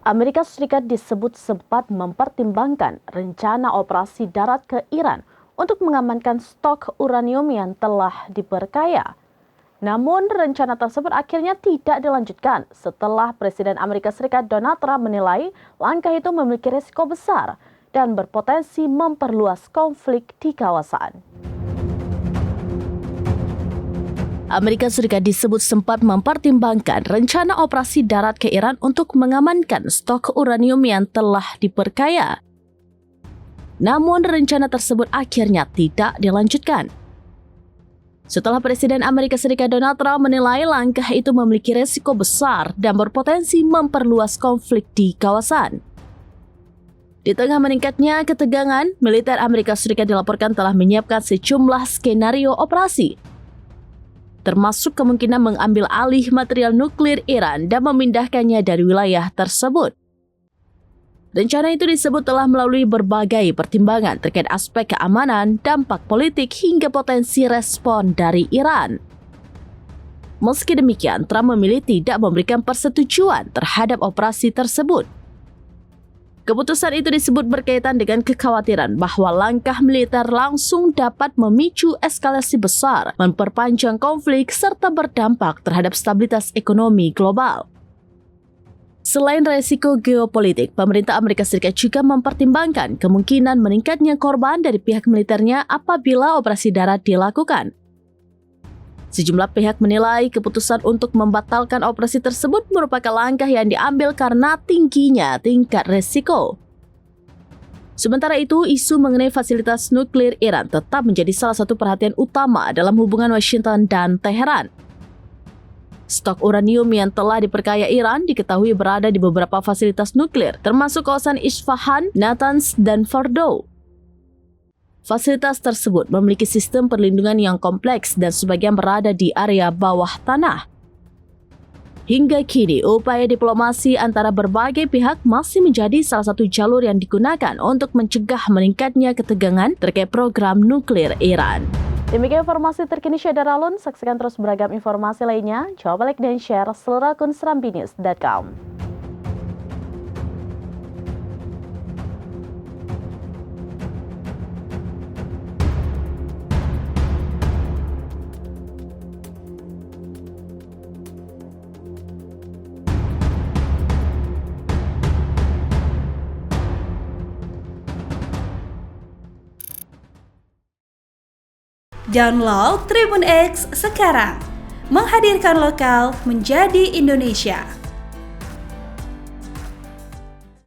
Amerika Serikat disebut sempat mempertimbangkan rencana operasi darat ke Iran untuk mengamankan stok uranium yang telah diperkaya. Namun rencana tersebut akhirnya tidak dilanjutkan setelah Presiden Amerika Serikat Donald Trump menilai langkah itu memiliki risiko besar dan berpotensi memperluas konflik di kawasan. Amerika Serikat disebut sempat mempertimbangkan rencana operasi darat ke Iran untuk mengamankan stok uranium yang telah diperkaya. Namun rencana tersebut akhirnya tidak dilanjutkan. Setelah Presiden Amerika Serikat Donald Trump menilai langkah itu memiliki risiko besar dan berpotensi memperluas konflik di kawasan. Di tengah meningkatnya ketegangan, militer Amerika Serikat dilaporkan telah menyiapkan sejumlah skenario operasi, termasuk kemungkinan mengambil alih material nuklir Iran dan memindahkannya dari wilayah tersebut. Rencana itu disebut telah melalui berbagai pertimbangan terkait aspek keamanan, dampak politik, hingga potensi respon dari Iran. Meski demikian, Trump memilih tidak memberikan persetujuan terhadap operasi tersebut. Keputusan itu disebut berkaitan dengan kekhawatiran bahwa langkah militer langsung dapat memicu eskalasi besar, memperpanjang konflik, serta berdampak terhadap stabilitas ekonomi global. Selain resiko geopolitik, pemerintah Amerika Serikat juga mempertimbangkan kemungkinan meningkatnya korban dari pihak militernya apabila operasi darat dilakukan. Sejumlah pihak menilai keputusan untuk membatalkan operasi tersebut merupakan langkah yang diambil karena tingginya tingkat resiko. Sementara itu, isu mengenai fasilitas nuklir Iran tetap menjadi salah satu perhatian utama dalam hubungan Washington dan Teheran. Stok uranium yang telah diperkaya Iran diketahui berada di beberapa fasilitas nuklir, termasuk kawasan Isfahan, Natanz, dan Fordow. Fasilitas tersebut memiliki sistem perlindungan yang kompleks dan sebagian berada di area bawah tanah. Hingga kini, upaya diplomasi antara berbagai pihak masih menjadi salah satu jalur yang digunakan untuk mencegah meningkatnya ketegangan terkait program nuklir Iran. Demikian informasi terkini Syahda Ralun. Saksikan terus beragam informasi lainnya. Coba like dan share seluruh akun serambinews.com. Download Tribun X sekarang, menghadirkan lokal menjadi Indonesia.